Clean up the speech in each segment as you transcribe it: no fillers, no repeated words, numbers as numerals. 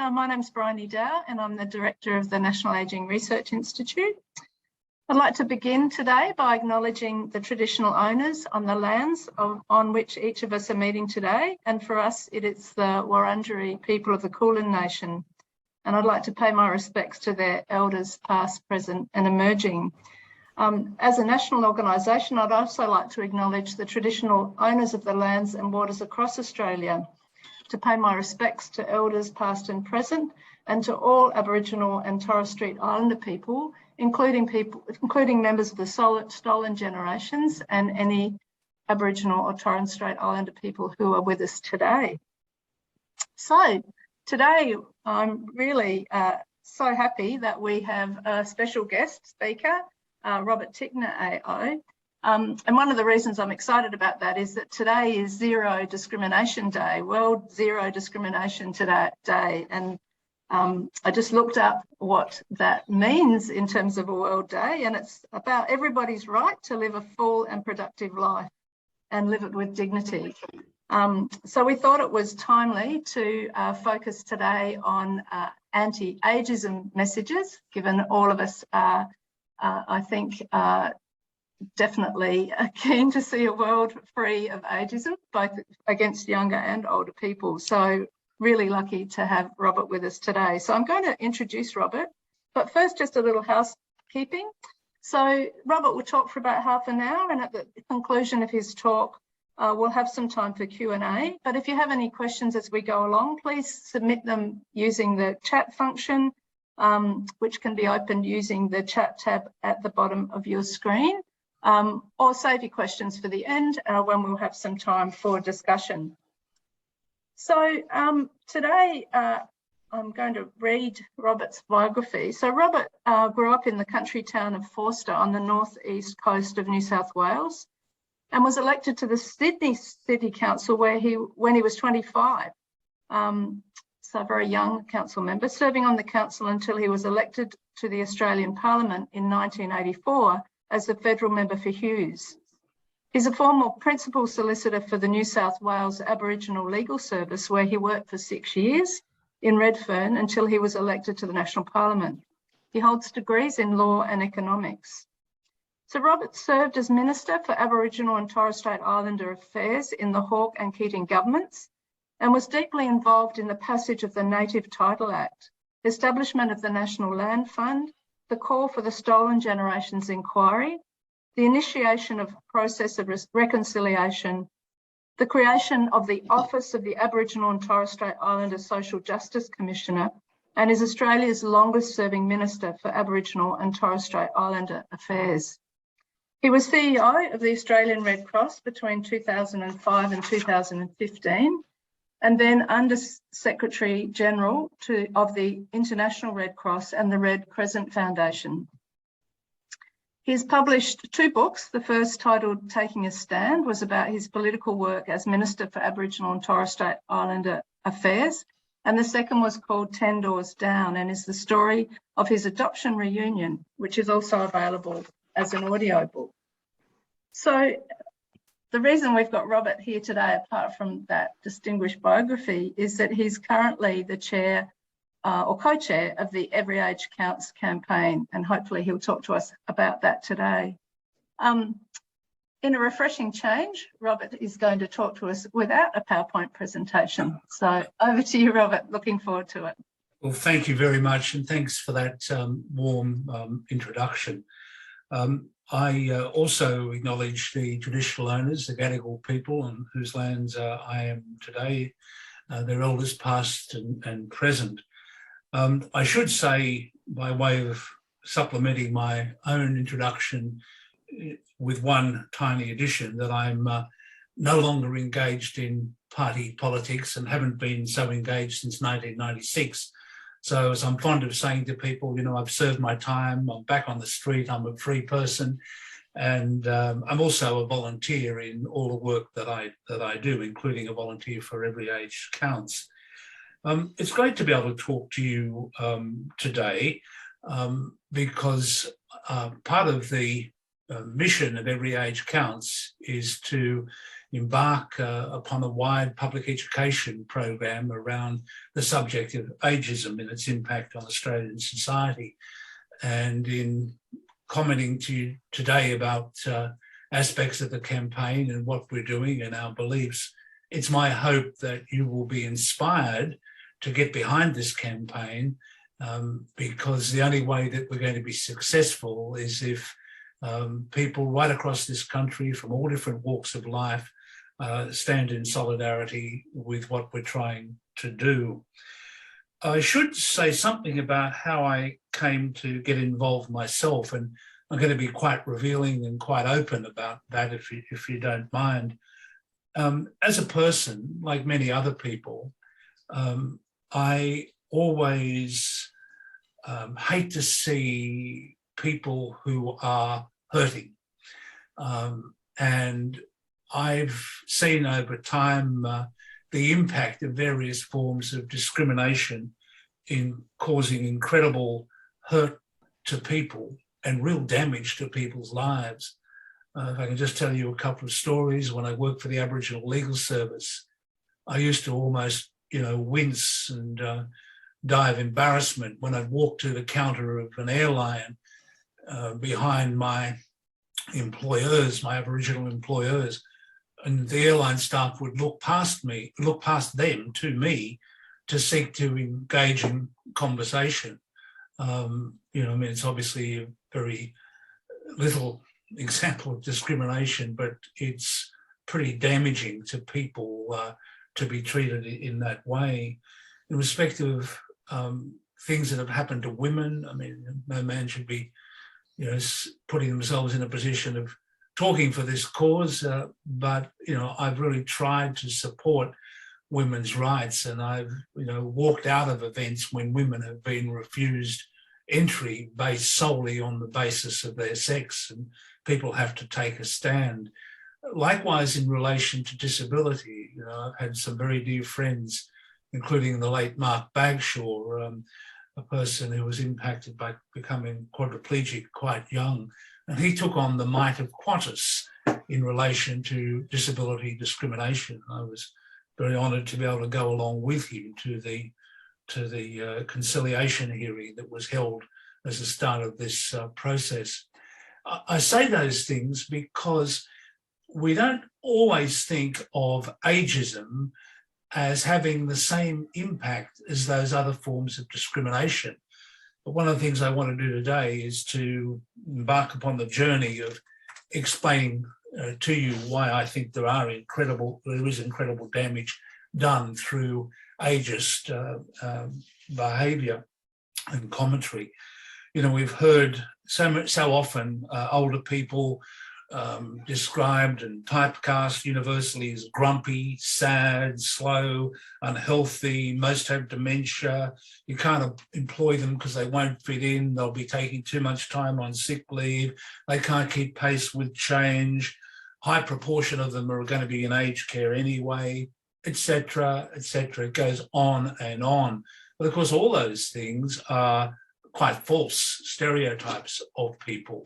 My name's Bryony Dow and I'm the Director of the National Ageing Research Institute. I'd like to begin today by acknowledging the traditional owners on the lands on which each of us are meeting today, and for us it is the Wurundjeri people of the Kulin Nation. And I'd like to pay my respects to their elders past, present and emerging. As a national organisation, I'd also like to acknowledge the traditional owners of the lands and waters across Australia, to pay my respects to elders past and present, and to all Aboriginal and Torres Strait Islander people, including members of the stolen generations and any Aboriginal or Torres Strait Islander people who are with us today. So today I'm really so happy that we have a special guest speaker, Robert Tickner AO. And one of the reasons I'm excited about that is that today is Zero Discrimination Day, World Zero Discrimination Day. And I just looked up what that means in terms of a World Day, and it's about everybody's right to live a full and productive life and live it with dignity. So we thought it was timely to focus today on anti-ageism messages, given all of us are, I think, definitely keen to see a world free of ageism, both against younger and older people. So really lucky to have Robert with us today. So I'm going to introduce Robert, but first just a little housekeeping. So Robert will talk for about half an hour, and at the conclusion of his talk, we'll have some time for Q&A. But if you have any questions as we go along, please submit them using the chat function, which can be opened using the chat tab at the bottom of your screen. Or save your questions for the end when we'll have some time for discussion. So today I'm going to read Robert's biography. So Robert grew up in the country town of Forster on the northeast coast of New South Wales and was elected to the Sydney City Council when he was 25. So a very young council member, serving on the council until he was elected to the Australian Parliament in 1984 as a federal member for Hughes. He's a former principal solicitor for the New South Wales Aboriginal Legal Service, where he worked for 6 years in Redfern until he was elected to the National Parliament. He holds degrees in law and economics. So Robert served as Minister for Aboriginal and Torres Strait Islander Affairs in the Hawke and Keating governments and was deeply involved in the passage of the Native Title Act, establishment of the National Land Fund, the call for the Stolen Generations Inquiry, the initiation of a process of reconciliation, the creation of the Office of the Aboriginal and Torres Strait Islander Social Justice Commissioner, and is Australia's longest serving Minister for Aboriginal and Torres Strait Islander Affairs. He was CEO of the Australian Red Cross between 2005 and 2015, and then Under Secretary General of the International Red Cross and the Red Crescent Foundation. He's published 2 books. The first, titled Taking a Stand, was about his political work as Minister for Aboriginal and Torres Strait Islander Affairs, and the second was called 10 Doors Down and is the story of his adoption reunion, which is also available as an audio book. So the reason we've got Robert here today, apart from that distinguished biography, is that he's currently the chair or co-chair of the Every Age Counts campaign, and hopefully he'll talk to us about that today. In a refreshing change, Robert is going to talk to us without a PowerPoint presentation. So over to you, Robert. Looking forward to it. Well, thank you very much, and thanks for that warm introduction. I also acknowledge the traditional owners, the Gadigal people, on whose lands I am today, their elders past and present. I should say, by way of supplementing my own introduction with one tiny addition, that I'm no longer engaged in party politics and haven't been so engaged since 1996. So as I'm fond of saying to people, you know, I've served my time, I'm back on the street, I'm a free person, and I'm also a volunteer in all the work that I do, including a volunteer for Every Age Counts. It's great to be able to talk to you today because part of the mission of Every Age Counts is to embark upon a wide public education program around the subject of ageism and its impact on Australian society. And in commenting to you today about aspects of the campaign and what we're doing and our beliefs, it's my hope that you will be inspired to get behind this campaign, because the only way that we're going to be successful is if people right across this country from all different walks of life stand in solidarity with what we're trying to do. I should say something about how I came to get involved myself, and I'm going to be quite revealing and quite open about that if you don't mind. As a person, like many other people, I always hate to see people who are hurting. And I've seen over time the impact of various forms of discrimination in causing incredible hurt to people and real damage to people's lives. If I can just tell you a couple of stories. When I worked for the Aboriginal Legal Service, I used to almost, wince and die of embarrassment when I'd walk to the counter of an airline behind my employers, my Aboriginal employers, and the airline staff would look past them to me to seek to engage in conversation. It's obviously a very little example of discrimination, but it's pretty damaging to people to be treated in that way. In respect of things that have happened to women, no man should be, putting themselves in a position of talking for this cause, but I've really tried to support women's rights, and I've walked out of events when women have been refused entry based solely on the basis of their sex, and people have to take a stand. Likewise, in relation to disability, I've had some very dear friends, including the late Mark Bagshaw, a person who was impacted by becoming quadriplegic quite young, and he took on the might of Qantas in relation to disability discrimination. I was very honoured to be able to go along with him to the conciliation hearing that was held as the start of this process. I say those things because we don't always think of ageism as having the same impact as those other forms of discrimination. But one of the things I want to do today is to embark upon the journey of explaining to you why I think there is incredible damage done through ageist behaviour and commentary. We've heard so often older people described and typecast universally as grumpy, sad, slow, unhealthy, most have dementia. You can't employ them because they won't fit in. They'll be taking too much time on sick leave. They can't keep pace with change. High proportion of them are going to be in aged care anyway, etc., etc. It goes on and on. But of course, all those things are quite false stereotypes of people.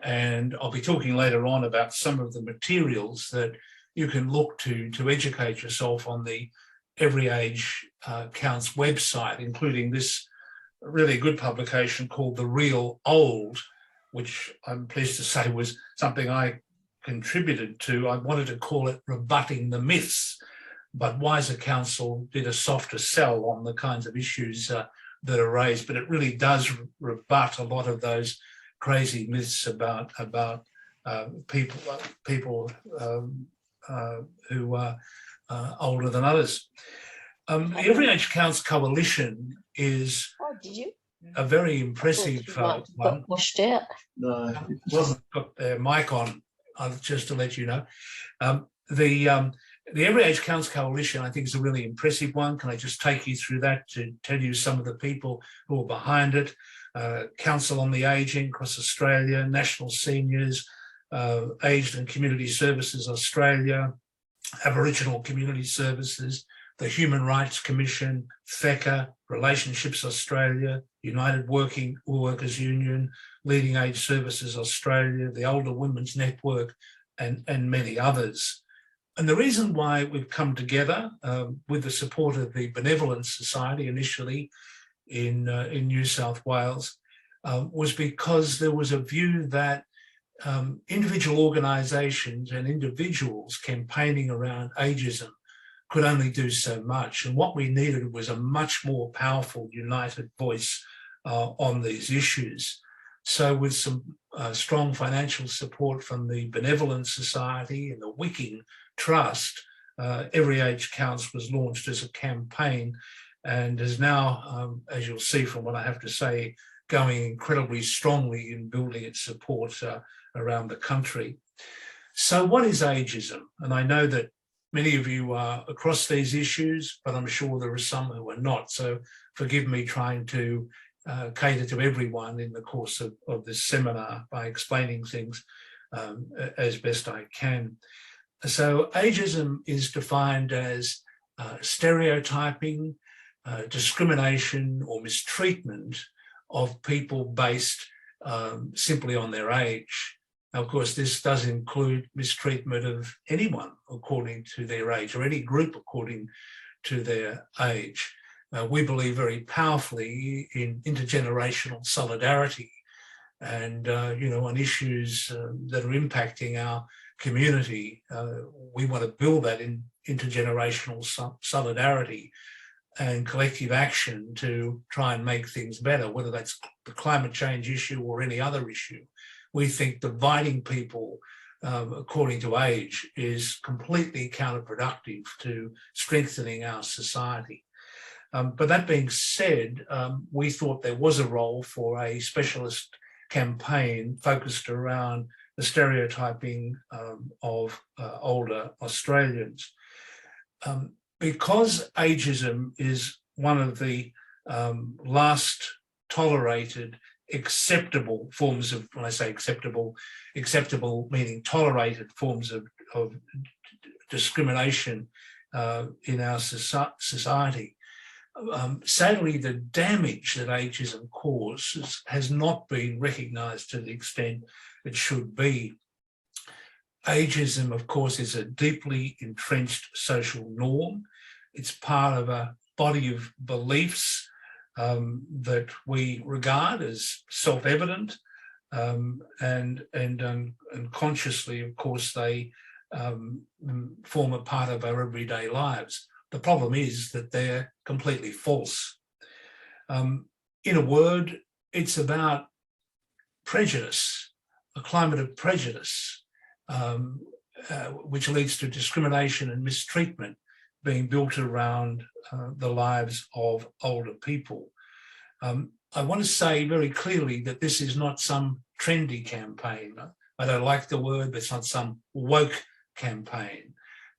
And I'll be talking later on about some of the materials that you can look to educate yourself on the Every Age Counts website, including this really good publication called The Real Old, which I'm pleased to say was something I contributed to. I wanted to call it Rebutting the Myths, but Wiser Counsel did a softer sell on the kinds of issues that are raised, but it really does rebut a lot of those crazy myths about people who are older than others. The Every Age Counts Coalition is a very impressive one. Washed out. No, it wasn't got their mic on, just to let you know. The Every Age Counts Coalition, I think, is a really impressive one. Can I just take you through that to tell you some of the people who are behind it? Council on the Ageing across Australia, National Seniors, Aged and Community Services Australia, Aboriginal Community Services, the Human Rights Commission, FECA, Relationships Australia, United Working Workers Union, Leading Age Services Australia, the Older Women's Network, and many others. And the reason why we've come together with the support of the Benevolence Society initially in New South Wales was because there was a view that individual organisations and individuals campaigning around ageism could only do so much. And what we needed was a much more powerful, united voice on these issues. So with some strong financial support from the Benevolence Society and the Wicking Trust, Every Age Counts was launched as a campaign and is now, as you'll see from what I have to say, going incredibly strongly in building its support around the country. So what is ageism? And I know that many of you are across these issues, but I'm sure there are some who are not. So forgive me trying to cater to everyone in the course of this seminar by explaining things as best I can. So ageism is defined as stereotyping, discrimination or mistreatment of people based simply on their age. Now, of course, this does include mistreatment of anyone according to their age or any group according to their age. We believe very powerfully in intergenerational solidarity and, on issues that are impacting our community. We want to build that in intergenerational solidarity and collective action to try and make things better, whether that's the climate change issue or any other issue. We think dividing people according to age is completely counterproductive to strengthening our society. But that being said, we thought there was a role for a specialist campaign focused around the stereotyping of older Australians. Because ageism is one of the last tolerated acceptable forms of, when I say acceptable meaning tolerated forms of discrimination in our society. Sadly, the damage that ageism causes has not been recognised to the extent it should be. Ageism, of course, is a deeply entrenched social norm. It's part of a body of beliefs that we regard as self-evident, and consciously, of course, they form a part of our everyday lives. The problem is that they're completely false. In a word, it's about prejudice, a climate of prejudice, which leads to discrimination and mistreatment being built around the lives of older people. I want to say very clearly that this is not some trendy campaign. I don't like the word, but it's not some woke campaign.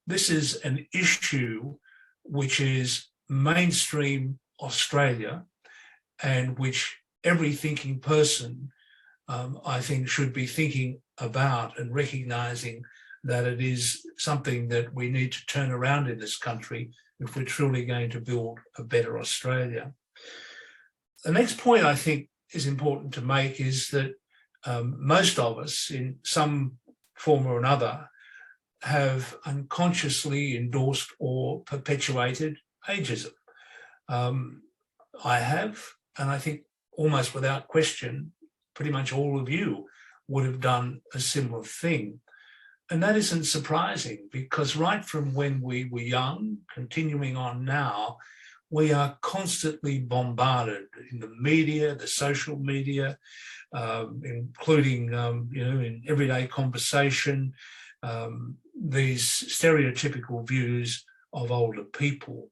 This is an issue which is mainstream Australia and which every thinking person, I think, should be thinking about and recognising that it is something that we need to turn around in this country if we're truly going to build a better Australia. The next point I think is important to make is that most of us, in some form or another, have unconsciously endorsed or perpetuated ageism. I have, and I think almost without question, pretty much all of you would have done a similar thing. And that isn't surprising because right from when we were young, continuing on now, we are constantly bombarded in the media, the social media, including, in everyday conversation, these stereotypical views of older people.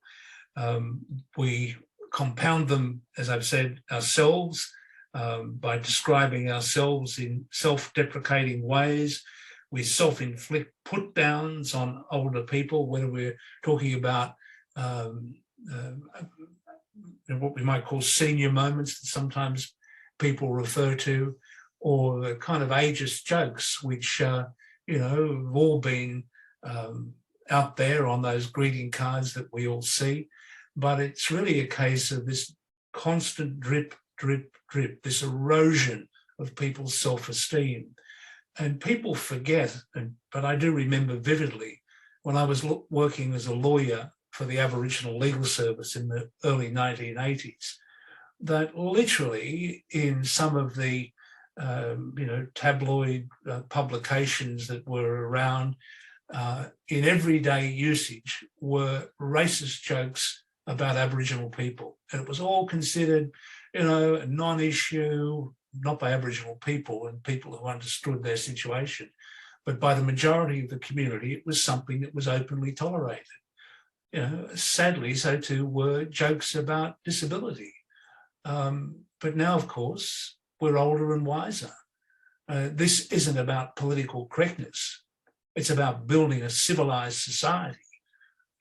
We compound them, as I've said, ourselves by describing ourselves in self-deprecating ways. We self-inflict put-downs on older people, whether we're talking about what we might call senior moments that sometimes people refer to, or the kind of ageist jokes which, have all been out there on those greeting cards that we all see. But it's really a case of this constant drip, drip, drip, this erosion of people's self-esteem. And people forget, but I do remember vividly when I was working as a lawyer for the Aboriginal Legal Service in the early 1980s, that literally in some of the tabloid publications that were around, in everyday usage were racist jokes about Aboriginal people. And it was all considered, a non-issue, not by Aboriginal people and people who understood their situation, but by the majority of the community. It was something that was openly tolerated. Sadly, so too were jokes about disability. But now, of course, we're older and wiser. This isn't about political correctness. It's about building a civilized society,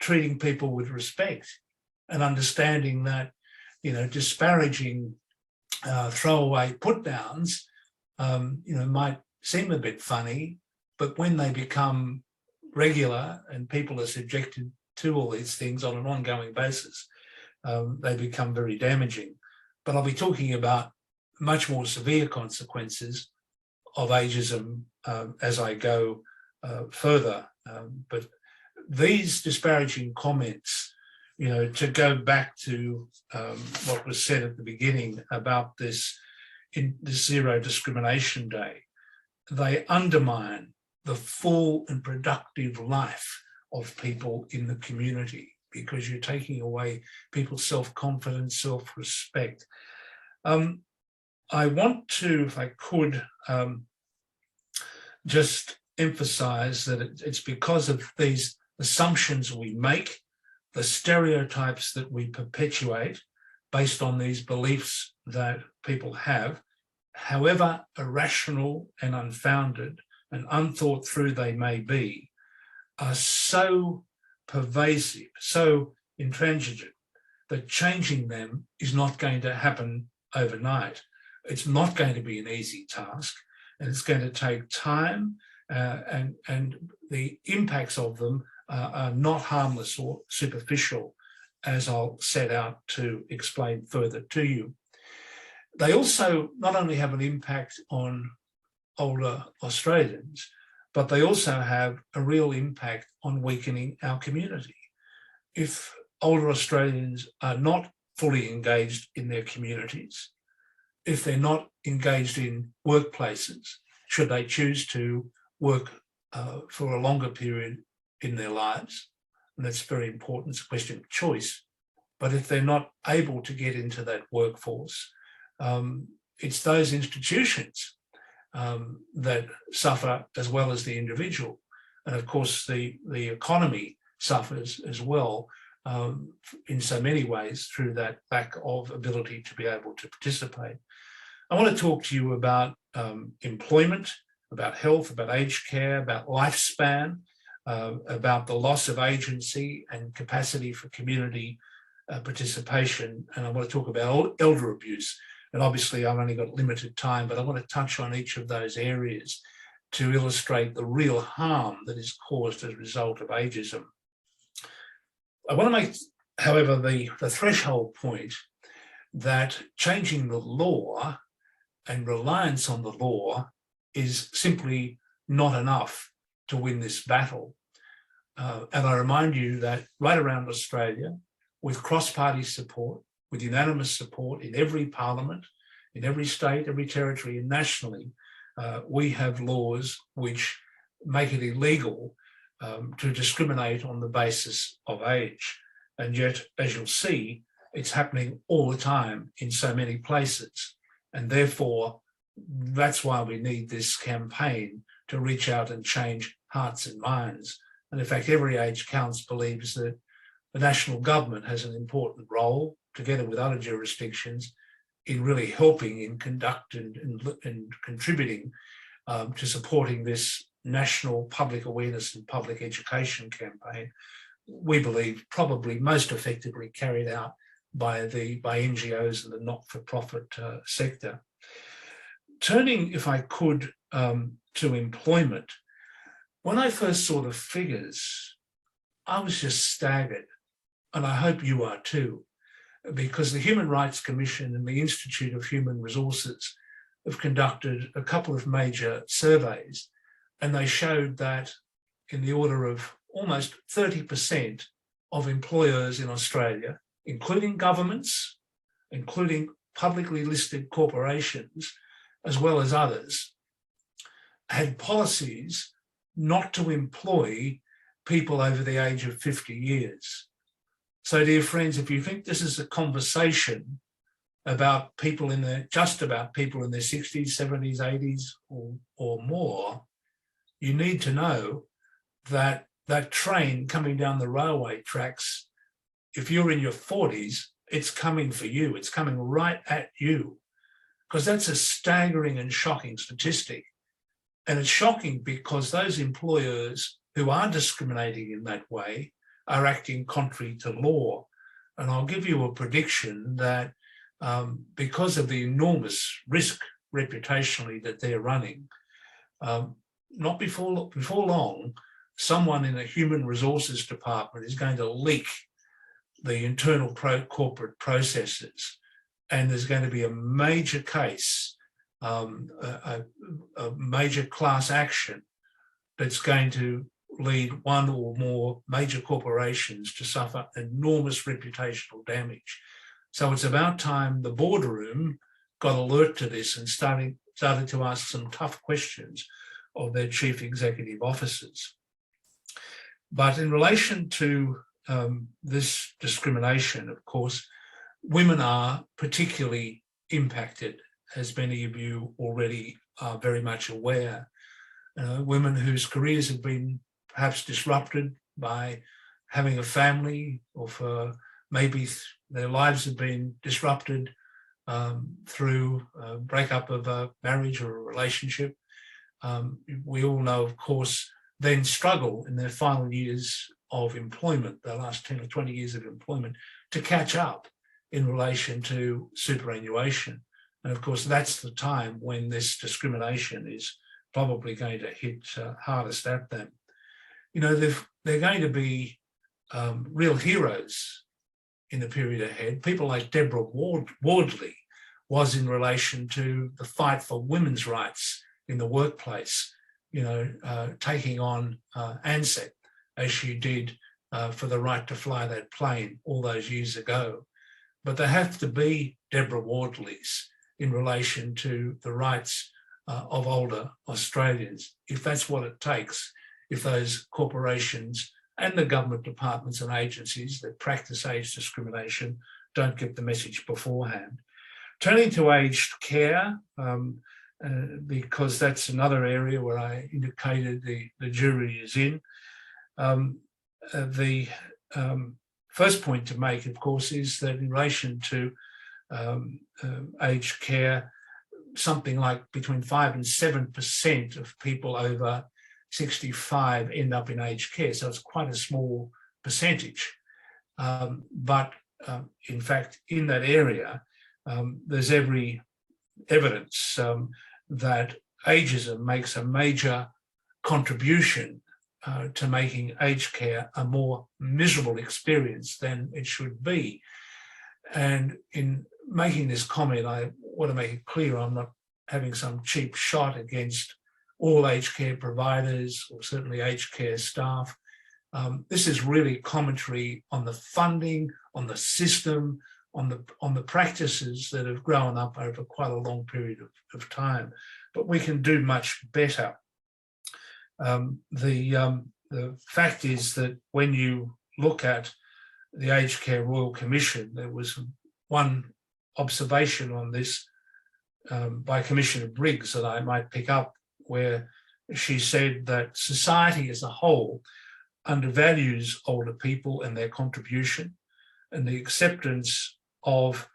treating people with respect, and understanding that, disparaging throwaway put-downs, might seem a bit funny, but when they become regular and people are subjected to all these things on an ongoing basis, they become very damaging. But I'll be talking about much more severe consequences of ageism as I go further. But these disparaging comments, to go back to what was said at the beginning about this Zero Discrimination Day, they undermine the full and productive life of people in the community, because you're taking away people's self-confidence, self-respect. I want to, if I could, just emphasize that it's because of these assumptions we make, the stereotypes that we perpetuate based on these beliefs that people have, however irrational and unfounded and unthought through they may be, are so pervasive, so intransigent, that changing them is not going to happen overnight. It's not going to be an easy task, and it's going to take time, and the impacts of them are not harmless or superficial, as I'll set out to explain further to you. They also not only have an impact on older Australians, but they also have a real impact on weakening our community. If older Australians are not fully engaged in their communities, if they're not engaged in workplaces, should they choose to work for a longer period in their lives, and that's very important, it's a question of choice, but if they're not able to get into that workforce, it's those institutions that suffer as well as the individual. And of course, the economy suffers as well in so many ways through that lack of ability to be able to participate. I want to talk to you about employment, about health, about aged care, about lifespan, about the loss of agency and capacity for community participation. And I want to talk about elder abuse. And obviously I've only got limited time, but I want to touch on each of those areas to illustrate the real harm that is caused as a result of ageism. I want to make, however, the threshold point that changing the law and reliance on the law is simply not enough to win this battle. And I remind you that right around Australia, with cross-party support, with unanimous support in every parliament, in every state, every territory, and nationally, we have laws which make it illegal to discriminate on the basis of age. And yet, as you'll see, it's happening all the time in so many places. And therefore, that's why we need this campaign to reach out and change hearts and minds. And in fact, Every Age Counts believes that the national government has an important role, together with other jurisdictions, in really helping in conducting and contributing to supporting this national public awareness and public education campaign. We believe probably most effectively carried out by NGOs and the not-for-profit sector. Turning, if I could, to employment, when I first saw the figures, I was just staggered, and I hope you are too, because the Human Rights Commission and the Institute of Human Resources have conducted a couple of major surveys, and they showed that in the order of almost 30% of employers in Australia, including governments, including publicly listed corporations, as well as others, had policies not to employ people over the age of 50 years. So, dear friends, if you think this is a conversation about people in their, just about people in their 60s, 70s, 80s or more, you need to know that that train coming down the railway tracks, if you're in your 40s, it's coming for you. It's coming right at you, because that's a staggering and shocking statistic. And it's shocking because those employers who are discriminating in that way are acting contrary to law. And I'll give you a prediction that because of the enormous risk reputationally that they're running, not before long, someone in a human resources department is going to leak the internal corporate processes, and there's going to be a major case, a major class action that's going to lead one or more major corporations to suffer enormous reputational damage. So it's about time the boardroom got alert to this and started to ask some tough questions of their chief executive officers. But in relation to this discrimination, of course, women are particularly impacted, as many of you already are very much aware. Women whose careers have been perhaps disrupted by having a family, or for maybe their lives have been disrupted through a breakup of a marriage or a relationship. We all know, of course, then struggle in their final years of employment, the last 10 or 20 years of employment, to catch up in relation to superannuation. And of course, that's the time when this discrimination is probably going to hit hardest at them. You know, they're going to be real heroes in the period ahead. People like Deborah Wardley was in relation to the fight for women's rights in the workplace, you know, taking on ANZAC as she did for the right to fly that plane all those years ago. But there have to be Deborah Wardleys in relation to the rights of older Australians, if that's what it takes, if those corporations and the government departments and agencies that practice age discrimination don't get the message beforehand. Turning to aged care, because that's another area where I indicated the jury is in. The first point to make, of course, is that in relation to aged care, something like between 5 and 7% of people over 65 end up in aged care. So it's quite a small percentage. But in fact, in that area, there's every evidence that ageism makes a major contribution to making aged care a more miserable experience than it should be. And in making this comment, I want to make it clear I'm not having some cheap shot against all aged care providers or certainly aged care staff. This is really commentary on the funding, on the system, on the practices that have grown up over quite a long period of time. But we can do much better. The fact is that when you look at the Aged Care Royal Commission, there was one observation on this by Commissioner Briggs that I might pick up, where she said that society as a whole undervalues older people and their contribution, and the acceptance of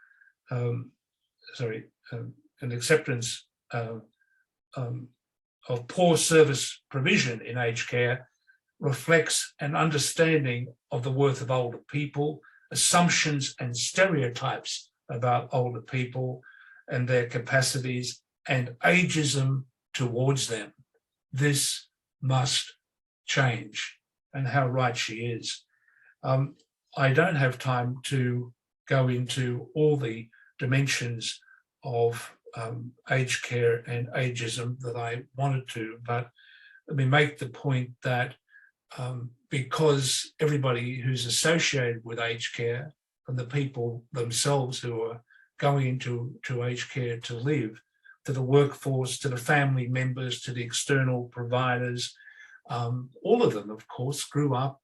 of poor service provision in aged care reflects an understanding of the worth of older people, assumptions and stereotypes about older people and their capacities, and ageism towards them. This must change, and how right she is. I don't have time to go into all the dimensions of aged care and ageism that I wanted to, but let me make the point that because everybody who's associated with aged care, from the people themselves who are going into aged care to live, to the workforce, to the family members, to the external providers, all of them, of course, grew up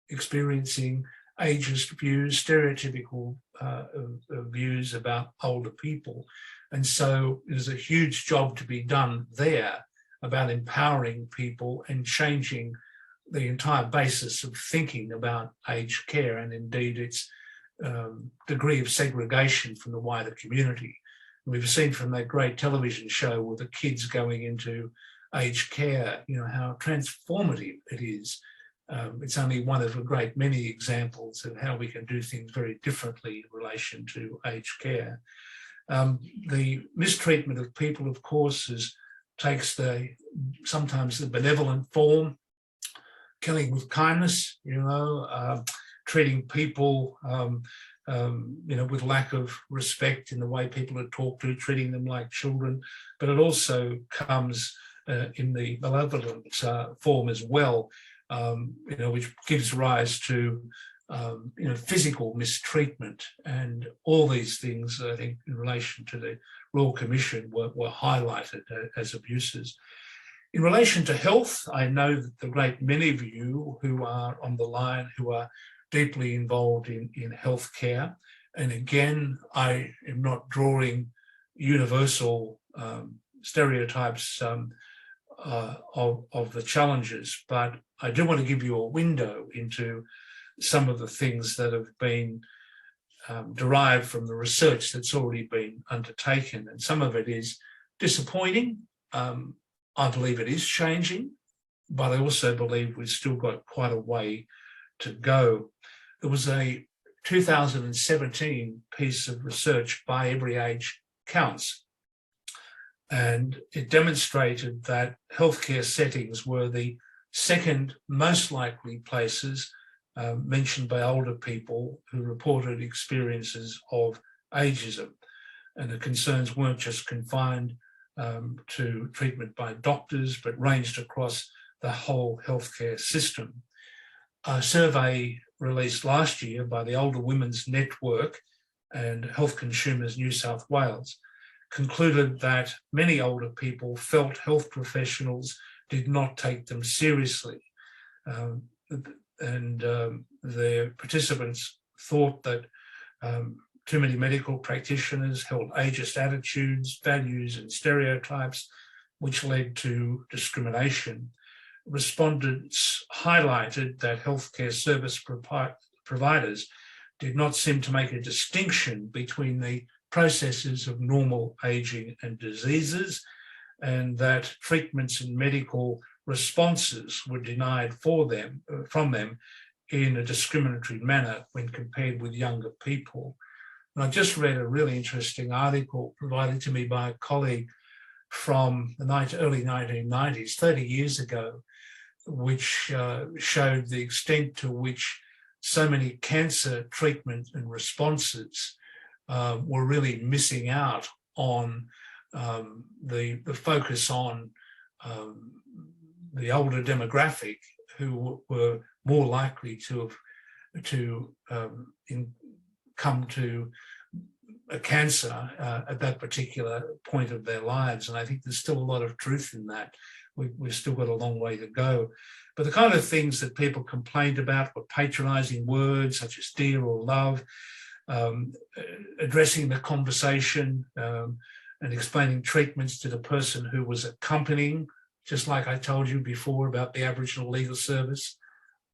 experiencing ageist views, stereotypical views about older people. And so there's a huge job to be done there about empowering people and changing the entire basis of thinking about aged care, and indeed its degree of segregation from the wider community. We've seen from that great television show with the kids going into aged care, how transformative it is. It's only one of a great many examples of how we can do things very differently in relation to aged care. The mistreatment of people, of course, takes sometimes the benevolent form, killing with kindness, treating people, with lack of respect in the way people are talked to, treating them like children. But it also comes in the malevolent form as well, which gives rise to physical mistreatment. And all these things, I think, in relation to the Royal Commission were highlighted as abuses. In relation to health, I know that the great many of you who are on the line who are deeply involved in healthcare. And again, I am not drawing universal stereotypes of the challenges, but I do want to give you a window into some of the things that have been derived from the research that's already been undertaken. And some of it is disappointing. I believe it is changing, but I also believe we've still got quite a way to go. There was a 2017 piece of research by Every Age Counts, and it demonstrated that healthcare settings were the second most likely places mentioned by older people who reported experiences of ageism. And the concerns weren't just confined to treatment by doctors, but ranged across the whole healthcare system. A survey released last year by the Older Women's Network and Health Consumers New South Wales concluded that many older people felt health professionals did not take them seriously. The participants thought that too many medical practitioners held ageist attitudes, values, and stereotypes, which led to discrimination. Respondents highlighted that healthcare service providers did not seem to make a distinction between the processes of normal aging and diseases, and that treatments and medical responses were denied from them in a discriminatory manner when compared with younger people. And I just read a really interesting article provided to me by a colleague from the early 1990s, 30 years ago, which showed the extent to which so many cancer treatment and responses were really missing out on the focus on the older demographic, who were more likely to come to a cancer at that particular point of their lives. And I think there's still a lot of truth in that. We've still got a long way to go. But the kind of things that people complained about were patronising words such as dear or love, addressing the conversation and explaining treatments to the person who was accompanying, just like I told you before about the Aboriginal Legal Service.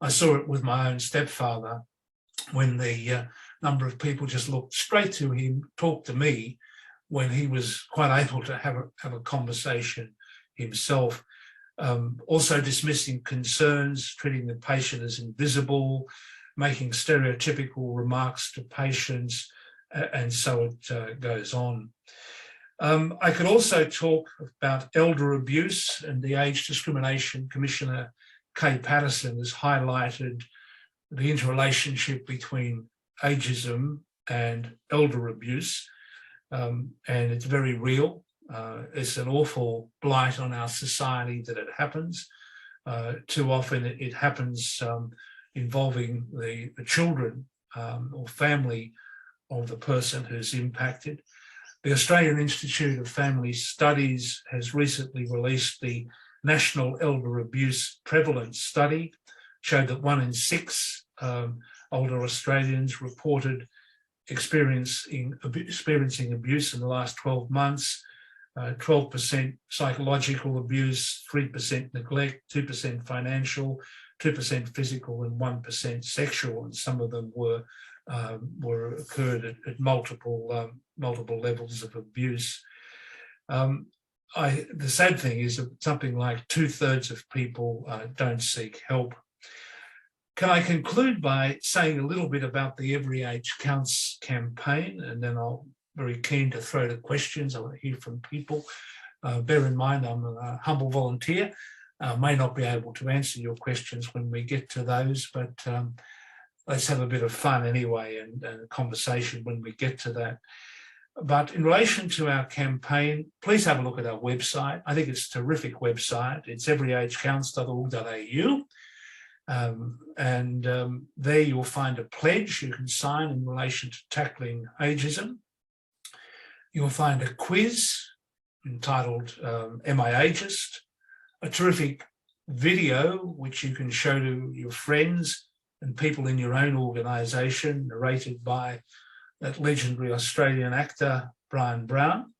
I saw it with my own stepfather when the number of people just looked straight to him, talked to me, when he was quite able to have a conversation himself. Also dismissing concerns, treating the patient as invisible, making stereotypical remarks to patients, and so it goes on. I could also talk about elder abuse, and the Age Discrimination Commissioner, Kay Patterson, has highlighted the interrelationship between ageism and elder abuse, and it's very real. It's an awful blight on our society that it happens. Too often it happens involving the children or family of the person who's impacted. The Australian Institute of Family Studies has recently released the National Elder Abuse Prevalence Study, showed that 1 in 6 older Australians reported experiencing abuse in the last 12 months, 12% psychological abuse, 3% neglect, 2% financial, 2% physical, and 1% sexual. And some of them were occurred at multiple levels of abuse. The sad thing is that something like 2/3 of people don't seek help. Can I conclude by saying a little bit about the Every Age Counts campaign, and then I'll very keen to throw to questions. I want to hear from people. Bear in mind, I'm a humble volunteer. May not be able to answer your questions when we get to those, but let's have a bit of fun anyway and a conversation when we get to that. But in relation to our campaign, please have a look at our website. I think it's a terrific website. It's everyagecounts.org.au. There you'll find a pledge you can sign in relation to tackling ageism. You'll find a quiz entitled Am I Ageist? A terrific video which you can show to your friends and people in your own organisation, narrated by that legendary Australian actor, Brian Brown.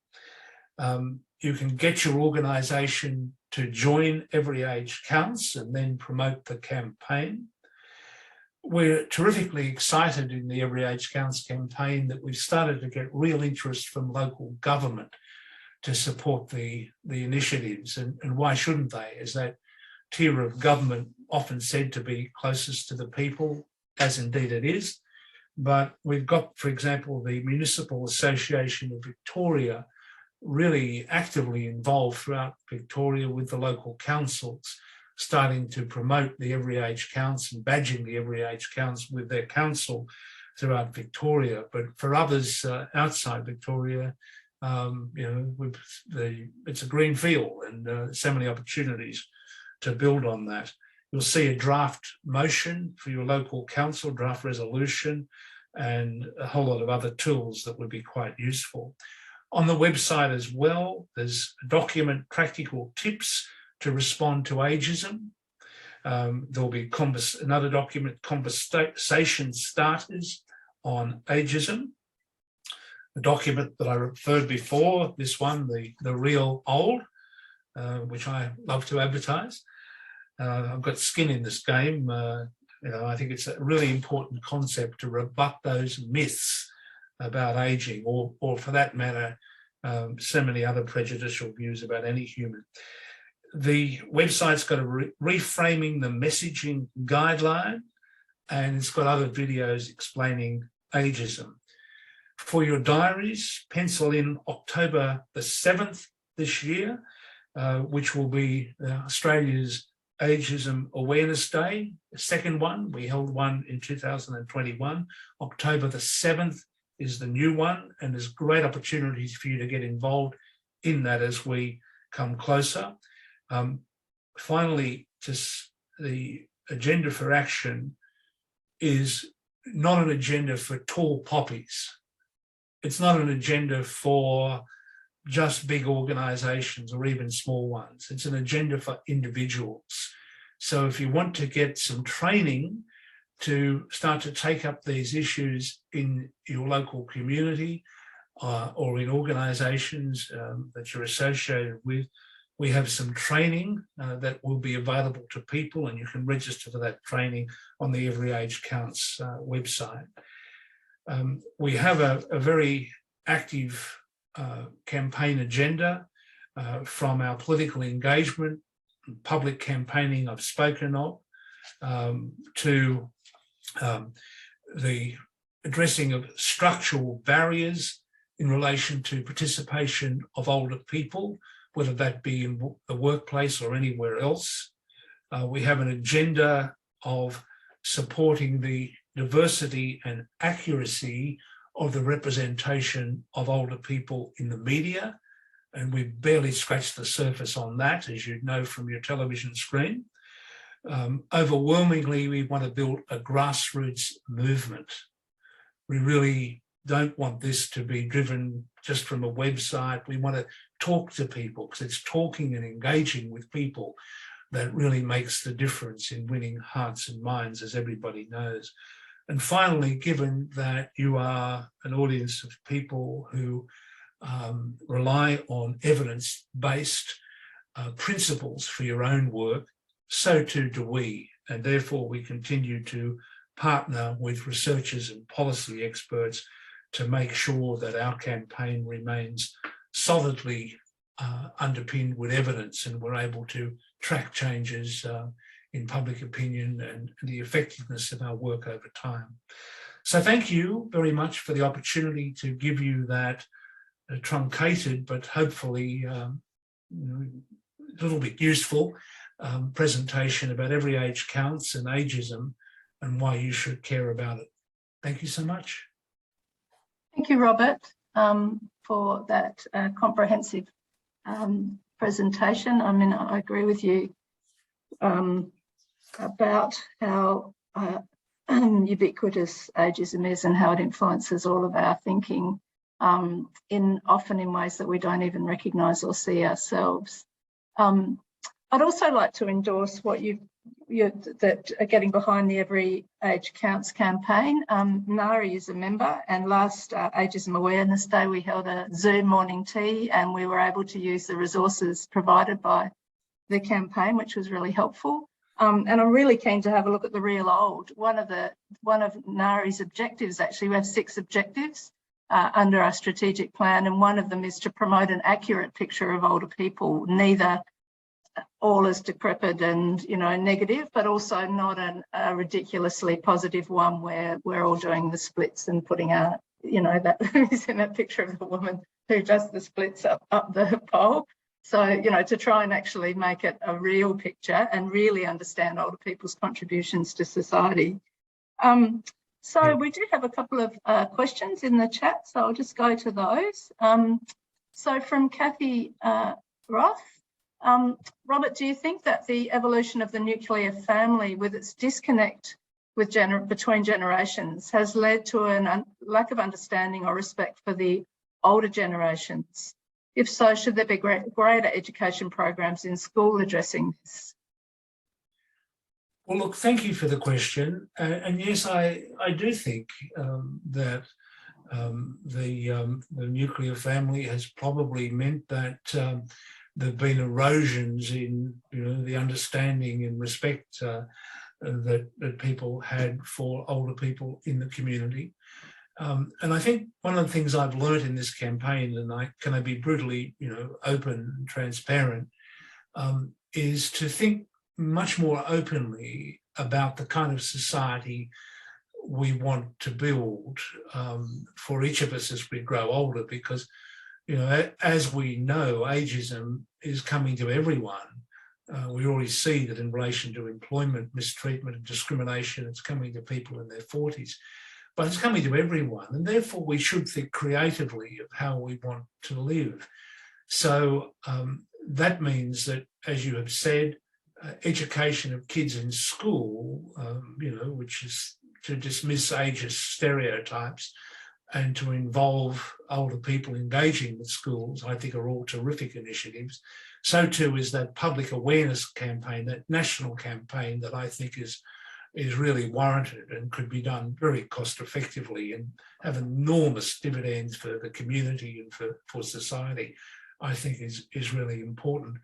You can get your organisation to join Every Age Counts and then promote the campaign. We're terrifically excited in the Every Age Counts campaign that we've started to get real interest from local government to support the initiatives. And why shouldn't they? Is that tier of government often said to be closest to the people, as indeed it is. But we've got, for example, the Municipal Association of Victoria really actively involved throughout Victoria with the local councils, starting to promote the Every Age Counts and badging the Every Age Counts with their council throughout Victoria. But for others outside Victoria, it's a green field and so many opportunities to build on that. You'll see a draft motion for your local council, draft resolution, and a whole lot of other tools that would be quite useful. On the website as well, there's a document, practical tips to respond to ageism. There'll be another document, conversation starters on ageism. The document that I referred before, this one, the real old, which I love to advertise. I've got skin in this game. I think it's a really important concept to rebut those myths about aging, or for that matter, so many other prejudicial views about any human. The website's got a reframing the messaging guideline, and it's got other videos explaining ageism. For your diaries, pencil in October the 7th this year, which will be Australia's Ageism Awareness Day, the second one. We held one in 2021. October the 7th is the new one, and there's great opportunities for you to get involved in that as we come closer. Finally, just the agenda for action is not an agenda for tall poppies. It's not an agenda for just big organisations or even small ones. It's an agenda for individuals. So if you want to get some training to start to take up these issues in your local community or in organisations that you're associated with, we have some training that will be available to people, and you can register for that training on the Every Age Counts website. We have a very active campaign agenda from our political engagement, public campaigning I've spoken of, to the addressing of structural barriers in relation to participation of older people, whether that be in the workplace or anywhere else. We have an agenda of supporting the diversity and accuracy of the representation of older people in the media, and we've barely scratched the surface on that, as you know from your television screen. Overwhelmingly, we want to build a grassroots movement. We really don't want this to be driven just from a website. We want to talk to people, because it's talking and engaging with people that really makes the difference in winning hearts and minds, as everybody knows. And finally, given that you are an audience of people who rely on evidence-based principles for your own work, so too do we. And therefore, we continue to partner with researchers and policy experts to make sure that our campaign remains solidly underpinned with evidence, and we're able to track changes in public opinion and the effectiveness of our work over time. So thank you very much for the opportunity to give you that truncated but hopefully a little bit useful presentation about Every Age Counts and ageism and why you should care about it. Thank you so much. Thank you, Robert, for that comprehensive presentation. I mean, I agree with you about how ubiquitous ageism is and how it influences all of our thinking, often in ways that we don't even recognise or see ourselves. I'd also like to endorse what that are getting behind the Every Age Counts campaign. Nari is a member, and last Ageism Awareness Day we held a Zoom morning tea, and we were able to use the resources provided by the campaign, which was really helpful. And I'm really keen to have a look at the real old. One of Nari's objectives, actually, we have 6 objectives under our strategic plan, and one of them is to promote an accurate picture of older people, neither all as decrepit and negative, but also not a ridiculously positive one where we're all doing the splits and putting our, that is in that picture of the woman who does the splits up the pole. So, to try and actually make it a real picture and really understand older people's contributions to society. So we do have a couple of questions in the chat, so I'll just go to those. So from Kathy Roth, Robert, do you think that the evolution of the nuclear family, with its disconnect between generations, has led to a lack of understanding or respect for the older generations? If so, should there be greater education programs in school addressing this? Well, look, thank you for the question. And yes, I do think that the nuclear family has probably meant that there have been erosions in the understanding and respect that people had for older people in the community. And I think one of the things I've learnt in this campaign, and can I be brutally open and transparent, is to think much more openly about the kind of society we want to build for each of us as we grow older, because as we know, ageism is coming to everyone. We already see that in relation to employment, mistreatment and discrimination, it's coming to people in their 40s, but it's coming to everyone. And therefore we should think creatively of how we want to live. So that means that, as you have said, education of kids in school, which is to dismiss ageist stereotypes and to involve older people engaging with schools, I think are all terrific initiatives. So too is that public awareness campaign, that national campaign that I think is really warranted and could be done very cost effectively and have enormous dividends for the community and for society, I think is really important.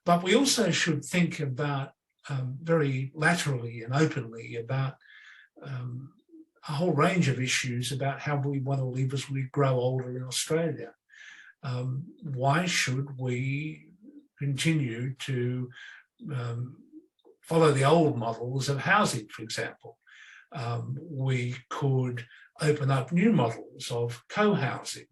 But we also should think about very laterally and openly about a whole range of issues about how we want to live as we grow older in Australia. Why should we continue to follow the old models of housing, for example? We could open up new models of co-housing,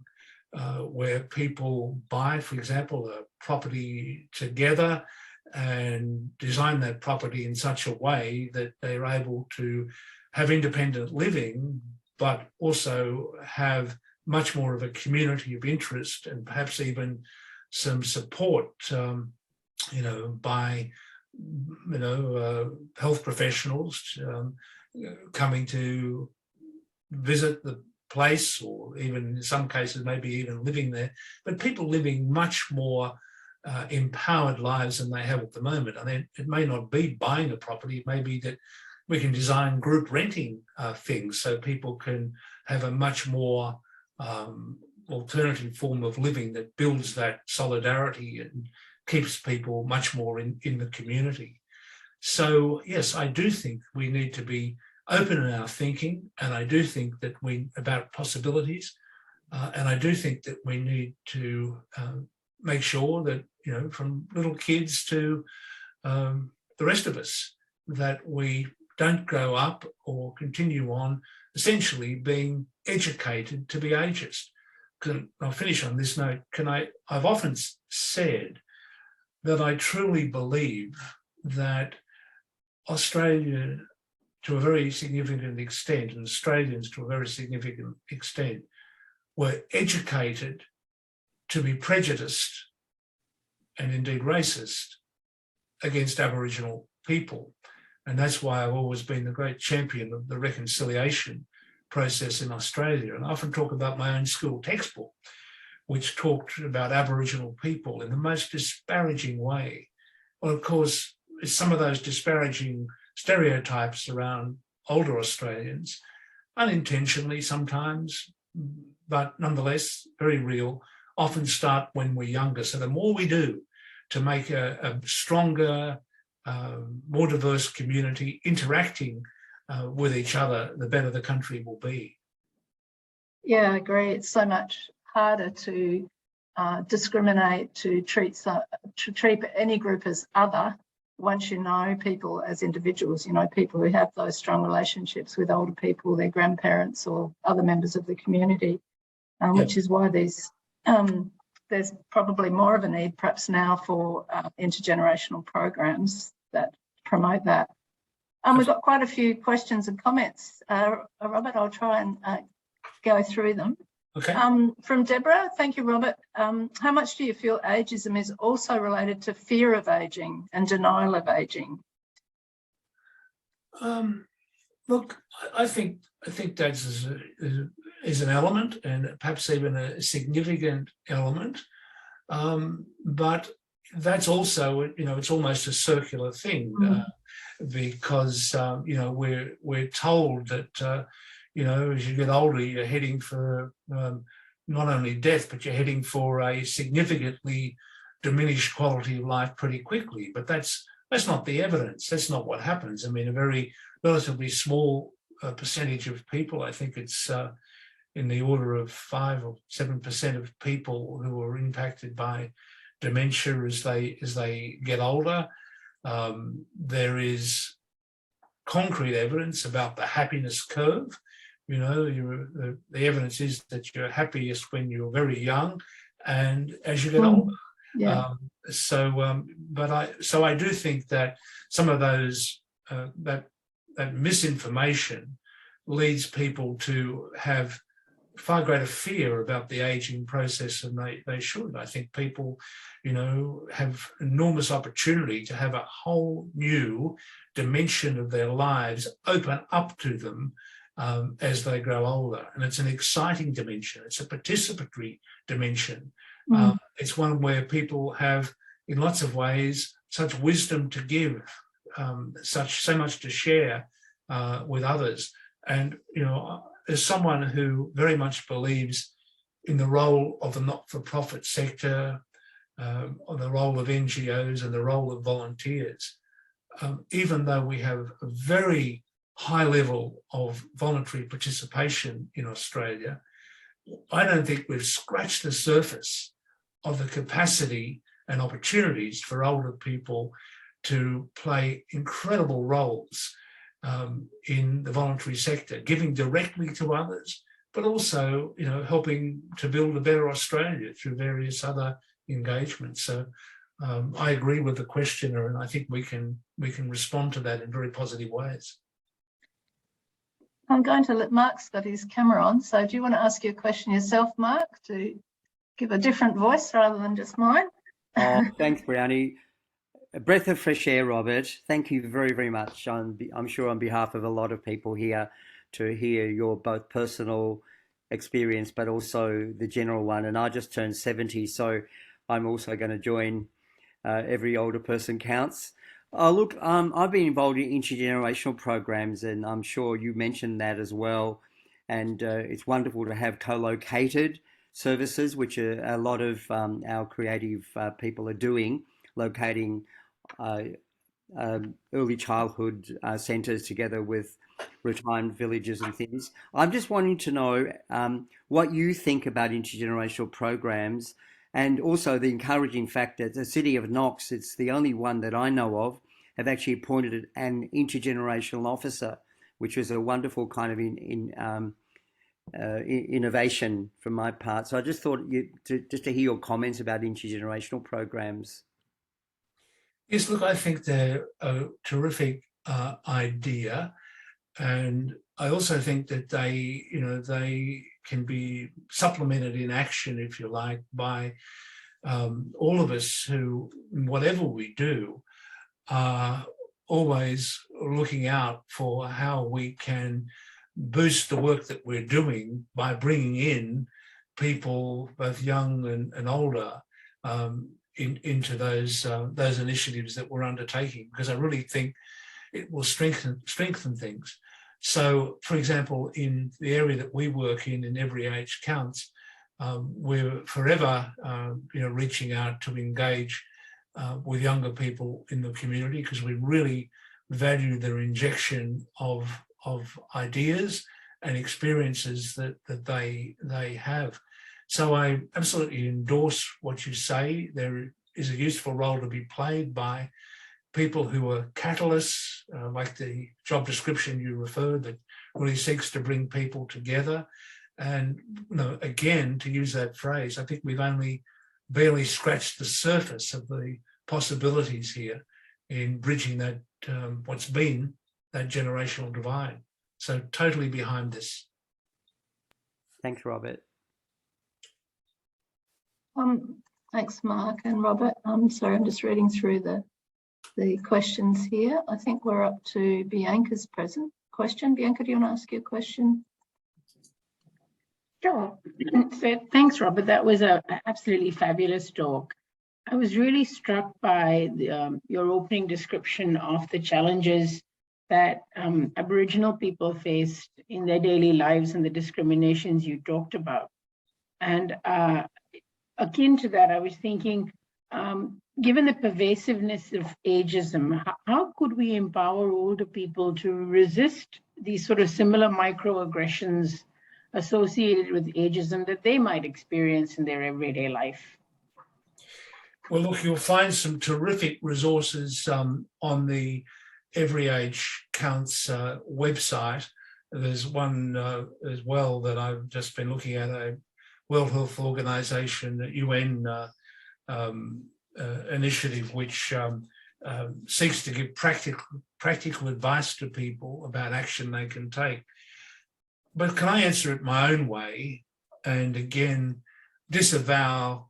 where people buy, for example, a property together and design that property in such a way that they're able to have independent living, but also have much more of a community of interest and perhaps even some support, by health professionals coming to visit the place, or even in some cases maybe even living there, but people living much more empowered lives than they have at the moment. I mean, it may not be buying a property, it may be that we can design group renting things so people can have a much more alternative form of living that builds that solidarity and keeps people much more in the community. So yes, I do think we need to be open in our thinking, and I do think that about possibilities, and I do think that we need to make sure that, from little kids to the rest of us, that we don't grow up or continue on essentially being educated to be ageist. I'll finish on this note. I've often said that I truly believe that Australia, to a very significant extent, and Australians to a very significant extent, were educated to be prejudiced and indeed racist against Aboriginal people. And that's why I've always been the great champion of the reconciliation process in Australia. And I often talk about my own school textbook, which talked about Aboriginal people in the most disparaging way. Well, of course, some of those disparaging stereotypes around older Australians, unintentionally sometimes, but nonetheless very real, often start when we're younger. So the more we do to make a stronger, more diverse community interacting with each other, the better the country will be. Yeah, I agree. It's so much harder to discriminate, to treat any group as other once you know people as individuals, people who have those strong relationships with older people, their grandparents or other members of the community, which is why there's probably more of a need perhaps now for intergenerational programs that promote that. We've got quite a few questions and comments. Robert, I'll try and go through them. Okay. From Deborah, thank you, Robert. How much do you feel ageism is also related to fear of ageing and denial of ageing? Look, I think that is an element, and perhaps even a significant element. But that's also, it's almost a circular thing, because we're told that as you get older, you're heading for not only death, but you're heading for a significantly diminished quality of life pretty quickly. But that's not the evidence. That's not what happens. I mean, a very relatively small percentage of people, I think it's in the order of 5 or 7% of people who are impacted by dementia as they get older. There is concrete evidence about the happiness curve. The evidence is that you're happiest when you're very young and as you get older. Yeah. So I do think that some of those that misinformation leads people to have far greater fear about the aging process than they should. I think people, have enormous opportunity to have a whole new dimension of their lives open up to them as they grow older. And it's an exciting dimension. It's a participatory dimension. It's one where people have, in lots of ways, such wisdom to give, so much to share with others. And, as someone who very much believes in the role of the not-for-profit sector, or the role of NGOs and the role of volunteers, even though we have a very high level of voluntary participation in Australia, I don't think we've scratched the surface of the capacity and opportunities for older people to play incredible roles in the voluntary sector, giving directly to others, but also, helping to build a better Australia through various other engagements. So I agree with the questioner, and I think we can respond to that in very positive ways. I'm going to let Mark's got his camera on. So do you want to ask your question yourself, Mark, to give a different voice rather than just mine? Thanks, Brianni. A breath of fresh air, Robert. Thank you very, very much. I'm sure on behalf of a lot of people here to hear your both personal experience, but also the general one. And I just turned 70, so I'm also going to join every older person counts. Look, I've been involved in intergenerational programs, and I'm sure you mentioned that as well. And it's wonderful to have co-located services, which a lot of our creative people are doing, locating uh, early childhood centres together with retirement villages and things. I'm just wanting to know what you think about intergenerational programs, and also the encouraging fact that the city of Knox, it's the only one that I know of, have actually appointed an intergenerational officer, which was a wonderful kind of innovation from my part. So I just thought just to hear your comments about intergenerational programs. Yes, look, I think they're a terrific idea, and I also think that they can be supplemented in action, if you like, by all of us who, whatever we do, are always looking out for how we can boost the work that we're doing by bringing in people, both young and older, into those initiatives that we're undertaking, because I really think it will strengthen things. So, for example, in the area that we work in Every Age Counts, we're forever, reaching out to engage with younger people in the community, because we really value their injection of ideas and experiences that they have. So I absolutely endorse what you say. There is a useful role to be played by people who are catalysts, like the job description you referred, that really seeks to bring people together. And again, to use that phrase, I think we've only barely scratched the surface of the possibilities here in bridging that what's been that generational divide. So totally behind this. Thanks, Robert. Thanks, Mark and Robert. I'm sorry, I'm just reading through the questions here. I think we're up to Bianca's question. Bianca, do you want to ask your question? Sure. So thanks, Robert. That was an absolutely fabulous talk. I was really struck by your opening description of the challenges that Aboriginal people faced in their daily lives and the discriminations you talked about. And akin to that, I was thinking, given the pervasiveness of ageism, how could we empower older people to resist these sort of similar microaggressions associated with ageism that they might experience in their everyday life? Well, look, you'll find some terrific resources on the Every Age Counts website. There's one as well that I've just been looking at, a World Health Organization, UN initiative, which seeks to give practical advice to people about action they can take. But can I answer it my own way, and again, disavow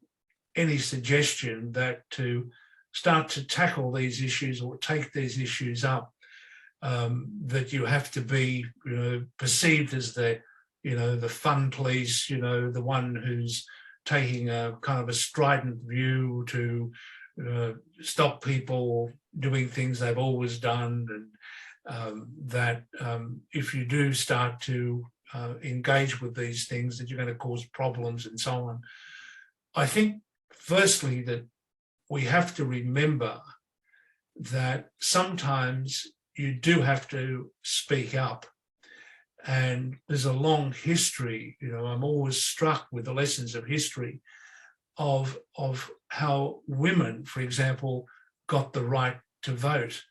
any suggestion that to start to tackle these issues or take these issues up, that you have to be, perceived as the fun police, the one who's taking a kind of a strident view to stop people doing things they've always done, and that if you do start to engage with these things, that you're going to cause problems and so on. I think, firstly, that we have to remember that sometimes you do have to speak up. And there's a long history, I'm always struck with the lessons of history of how women, for example, got the right to vote.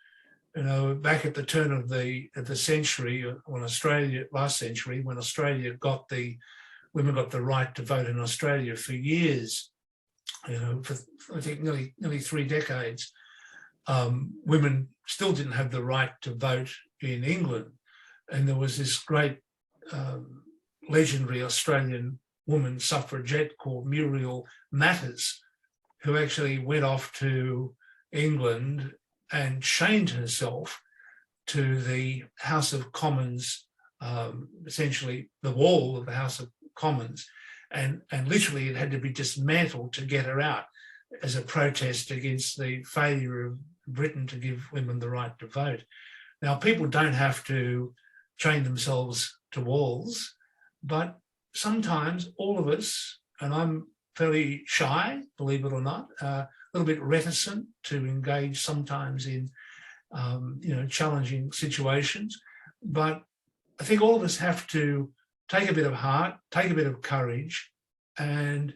Back at the turn of the century, when last century, when women got the right to vote in Australia for years, for I think nearly 3 decades, women still didn't have the right to vote in England. And there was this great legendary Australian woman suffragette called Muriel Matters, who actually went off to England and chained herself to the House of Commons, essentially the wall of the House of Commons, and literally it had to be dismantled to get her out as a protest against the failure of Britain to give women the right to vote. Now, people don't have to chain themselves to walls, but sometimes all of us, and I'm fairly shy, believe it or not, a little bit reticent to engage sometimes in challenging situations. But I think all of us have to take a bit of heart, take a bit of courage, and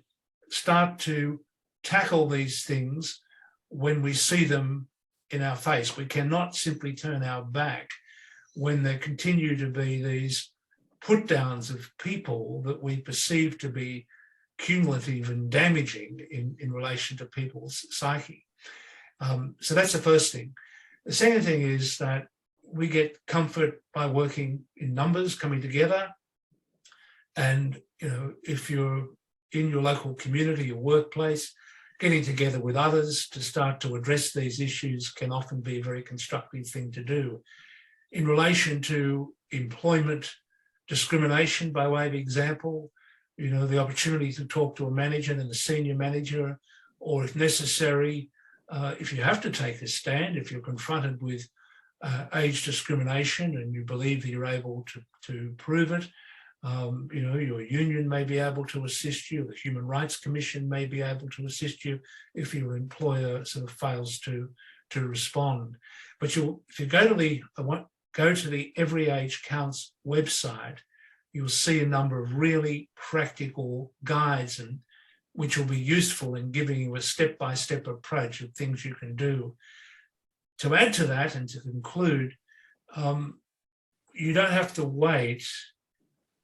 start to tackle these things when we see them in our face. We cannot simply turn our back when there continue to be these put downs of people that we perceive to be cumulative and damaging in relation to people's psyche. So that's the first thing. The second thing is that we get comfort by working in numbers, coming together. And, if you're in your local community, your workplace, getting together with others to start to address these issues can often be a very constructive thing to do. In relation to employment discrimination, by way of example, the opportunity to talk to a manager and a senior manager, or if necessary, if you have to take a stand, if you're confronted with age discrimination and you believe that you're able to prove it, your union may be able to assist you, the Human Rights Commission may be able to assist you if your employer sort of fails to respond. But if you go to the Every Age Counts website, you'll see a number of really practical guides and which will be useful in giving you a step-by-step approach of things you can do. To add to that and to conclude, you don't have to wait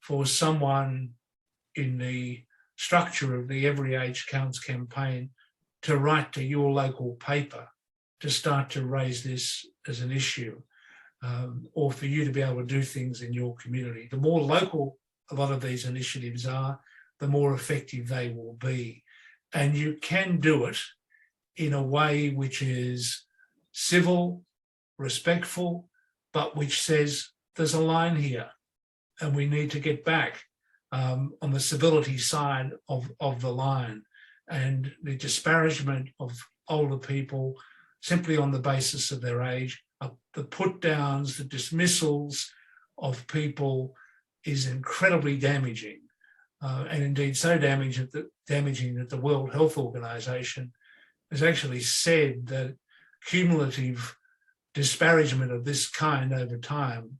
for someone in the structure of the Every Age Counts campaign to write to your local paper to start to raise this as an issue, or for you to be able to do things in your community. The more local a lot of these initiatives are, the more effective they will be. And you can do it in a way which is civil, respectful, but which says there's a line here and we need to get back on the civility side of the line. And the disparagement of older people simply on the basis of their age, the put downs, the dismissals of people is incredibly damaging. And indeed so damaging that the World Health Organization has actually said that cumulative disparagement of this kind over time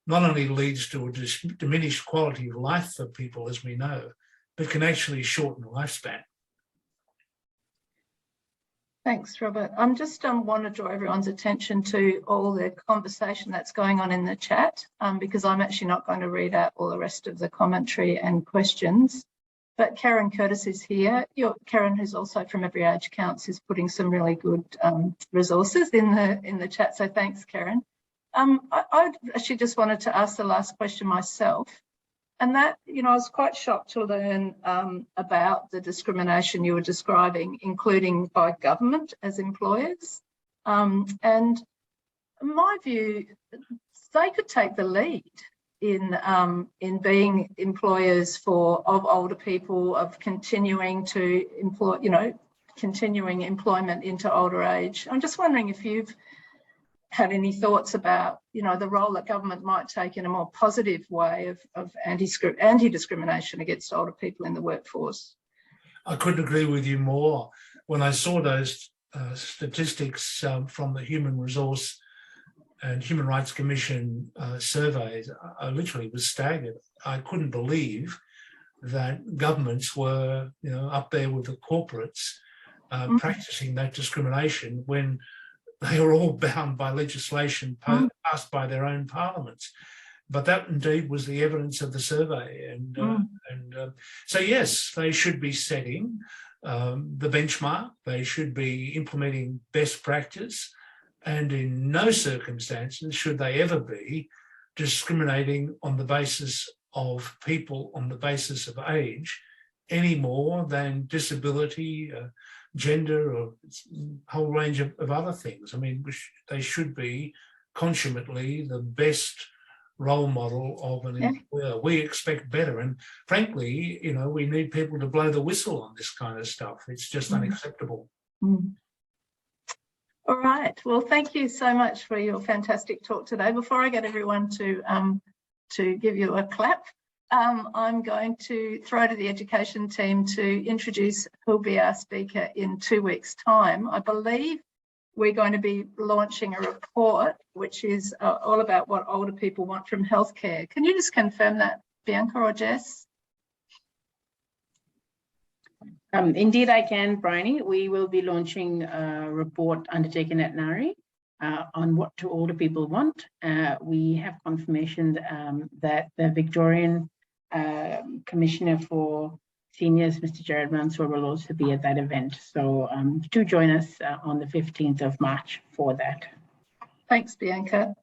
not only leads to a diminished quality of life for people, as we know, but can actually shorten lifespan. Thanks, Robert. I'm just want to draw everyone's attention to all the conversation that's going on in the chat, because I'm actually not going to read out all the rest of the commentary and questions. But Karen Curtis is here. Karen, who's also from Every Age Counts, is putting some really good resources in the chat. So thanks, Karen. I actually just wanted to ask the last question myself. And that, I was quite shocked to learn about the discrimination you were describing, including by government as employers. And in my view, they could take the lead in being employers of older people, of continuing to employ, continuing employment into older age. I'm just wondering if you've had any thoughts about, the role that government might take in a more positive way of anti-discrimination against older people in the workforce. I couldn't agree with you more. When I saw those statistics from the Human Resource and Human Rights Commission surveys, I literally was staggered. I couldn't believe that governments were, up there with the corporates practicing that discrimination when they are all bound by legislation passed by their own parliaments. But that indeed was the evidence of the survey. So yes, they should be setting the benchmark. They should be implementing best practice. And in no circumstances should they ever be discriminating on the basis of people on the basis of age any more than disability, gender, or a whole range of other things. I mean, they should be consummately the best role model of an employer. We expect better, and frankly, you know, we need people to blow the whistle on this kind of stuff. It's just unacceptable. All right. Well, thank you so much for your fantastic talk today. Before I get everyone to give you a clap, I'm going to throw to the education team to introduce who'll be our speaker in 2 weeks' time. I believe we're going to be launching a report which is all about what older people want from healthcare. Can you just confirm that, Bianca or Jess? Indeed, I can, Bryony. We will be launching a report undertaken at NARI on what do older people want. We have confirmation that the Victorian Commissioner for Seniors, Mr. Jared Mansour, will also be at that event. So do join us on the 15th of March for that. Thanks, Bianca.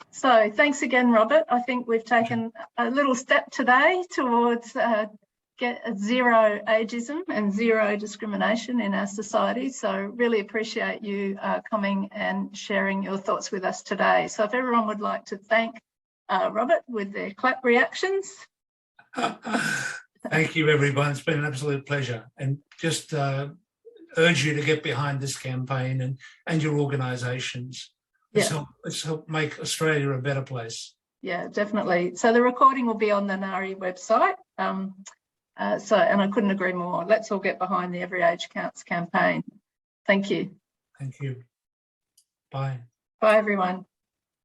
So thanks again, Robert. I think we've taken a little step today towards get zero ageism and zero discrimination in our society. So really appreciate you coming and sharing your thoughts with us today. So if everyone would like to thank Robert with their clap reactions. Thank you, everyone. It's been an absolute pleasure. And just urge you to get behind this campaign and your organisations. Let's help make Australia a better place. Yeah, definitely. So the recording will be on the NARI website. And I couldn't agree more. Let's all get behind the Every Age Counts campaign. Thank you. Thank you. Bye. Bye, everyone.